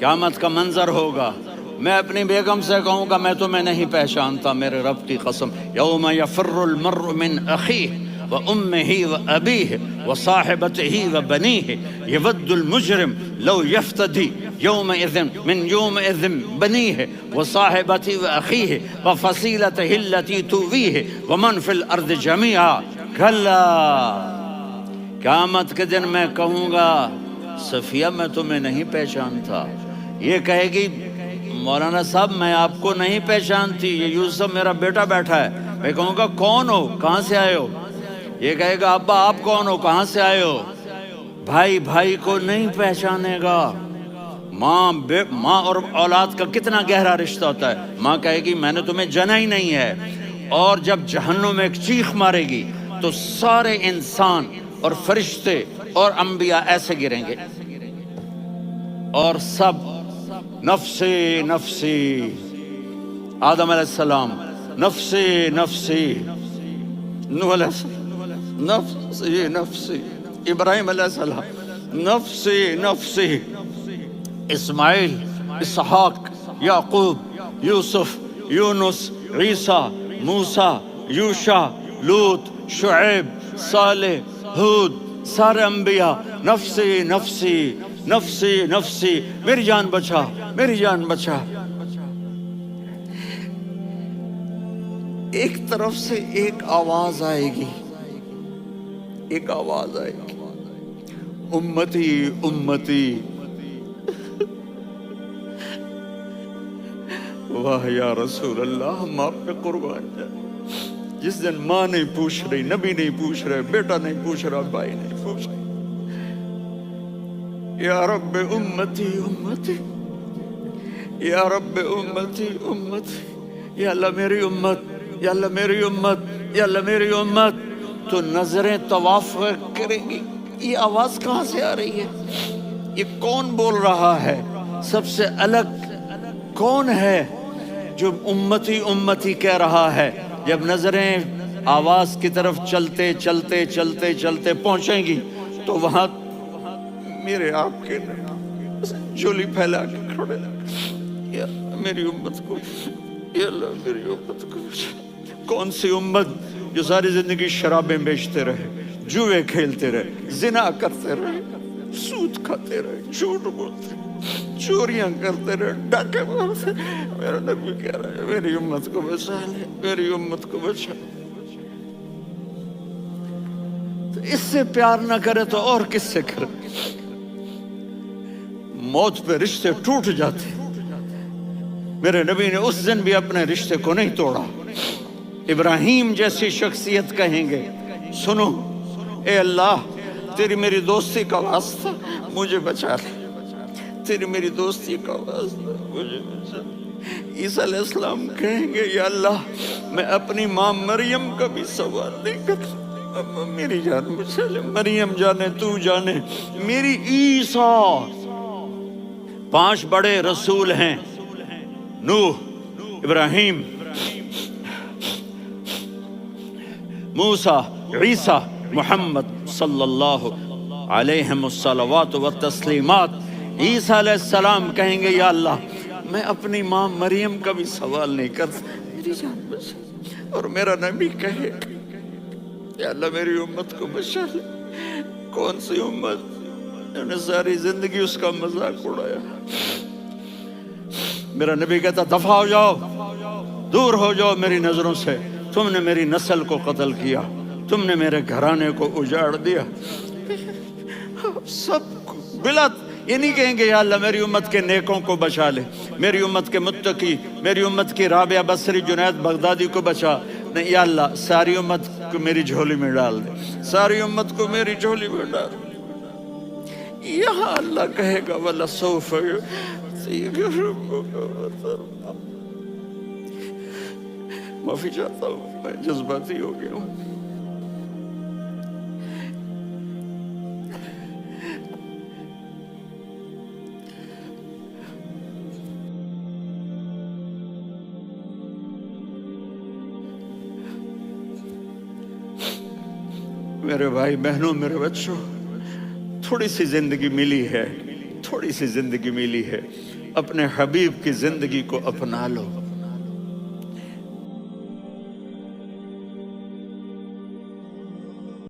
قیامت کا منظر ہوگا، میں اپنی بیگم سے کہوں گا میں تمہیں نہیں پہچانتا، میرے رب کی قسم، یوم یفر المرء من اخیہ وامہ وابیہ وصاحبتہ وبنیہ یود المجرم لو یفتدی یومئذ من یومئذ بنیہ وصاحبتہ واخیہ وفصیلتہ التی تؤویہ ومن فی الارض جمیعا کلا، قیامت کے دن میں کہوں گا صفیہ میں تمہیں نہیں پہچانتا، یہ کہے گی مولانا صاحب میں آپ کو نہیں پہچانتی، یہ یوسف میرا بیٹا بیٹھا ہے، میں کہوں گا کون ہو، کہاں سے آئے ہو؟ یہ کہے گا ابا آپ کون ہو، کہاں سے آئے ہو؟ بھائی بھائی کو نہیں پہچانے گا۔ ماں اور اولاد کا کتنا گہرا رشتہ ہوتا ہے، ماں کہے گی میں نے تمہیں جنا ہی نہیں ہے، اور جب جہنم میں ایک چیخ مارے گی تو سارے انسان اور فرشتے اور انبیاء ایسے گریں گے اور سب نفسی نفسی، آدم علیہ السلام نفسی نفسی، نوح علیہ السلام نفسی نفسی، ابراہیم علیہ السلام نفسی نفسی، اسماعیل، اسحاق، یعقوب، یوسف، یونس، عیسیٰ، موسیٰ، یوشع، لوط، شعیب، صالح، ہود، سارے انبیاء نفسی نفسی نفسی نفسی، میری جان بچا میری جان بچا۔ ایک طرف سے ایک آواز آئے گی، ایک آواز آئے گی، امتی امتی، واہ یا رسول اللہ ہم آپ پہ قربان جائیں۔ جس دن ماں نہیں پوچھ رہی، نبی نہیں پوچھ رہے، بیٹا نہیں پوچھ رہا، بھائی نہیں پوچھ رہا، یا رب امتی امتی، یا رب امتی امتی، یا اللہ میری امت، یا اللہ میری امت، یا اللہ میری امت، تو نظریں طواف کریں گی، یہ آواز کہاں سے آ رہی ہے؟ یہ کون بول رہا ہے؟ سب سے الگ کون ہے جو امتی امتی کہہ رہا ہے؟ جب نظریں آواز کی طرف چلتے چلتے چلتے چلتے پہنچیں گی تو وہاں میرے آپ کے جھولی پھیلا کے کھڑے، یا میری امت کو، یا اللہ میری امت کو بچا۔ کون سی امت جو ساری زندگی شرابیں بیچتے رہے، جوئے کھیلتے رہے، زنا کرتے رہے، سود کھاتے رہے، جھوٹ بولتے رہے، چوریاں کرتے رہے، ڈاکے مارتے رہے، میرا نبی کہہ رہا ہے میری امت کو بچا لے، میری امت کو بچا۔ تو اس سے پیار نہ کرے تو اور کس سے کرے؟ موت پہ رشتے ٹوٹ جاتے، میرے نبی نے اس دن بھی اپنے رشتے کو نہیں توڑا۔ ابراہیم جیسی شخصیت کہیں گے سنو اے اللہ تیری میری دوستی کا واسطہ مجھے بچا لے، تیری میری دوستی کا واسطہ مجھے بچا لے۔ عیسیٰ علیہ السلام کہیں گے یا اللہ میں اپنی ماں مریم کا بھی سوال نہیں کرتا، میری جان بچا لے، مریم جانے تو جانے میری عیسیٰ۔ 5 بڑے رسول ہیں، نوح، ابراہیم، موسیٰ، عیسیٰ، محمد صلی اللہ علیہ الصلوات والتسلیمات۔ عیسیٰ علیہ السلام کہیں گے یا اللہ میں اپنی ماں مریم کا بھی سوال نہیں کرتا، میری جان بچا۔ اور میرا نبی کہے یا اللہ میری امت کو بچا لے۔ کون سی امت جنہوں نے ساری زندگی اس کا مذاق اڑایا؟ میرا نبی کہتا دفع ہو جاؤ، دور ہو جاؤ میری نظروں سے، تم نے میری نسل کو قتل کیا، تم نے میرے گھرانے کو اجاڑ دیا۔ سب کو بلا یہ نہیں کہیں گے یا اللہ میری امت کے نیکوں کو بچا لے، میری امت کے متقی، میری امت کی رابعہ بصری، جنید بغدادی کو بچا، نہیں یا اللہ ساری امت کو میری جھولی میں ڈال دے، ساری امت کو میری جھولی میں ڈال دے۔ یہاں اللہ کہے گا وَلَسَوْفَ يُعْطِيكَ رَبُّكَ فَتَرْضَىٰ۔ معافی چاہتا ہوں، میں جذباتی ہو گیا ہوں۔ میرے بھائی بہنوں، میرے بچوں، تھوڑی سی زندگی ملی ہے، تھوڑی سی زندگی ملی ہے، اپنے حبیب کی زندگی کو اپنا لو۔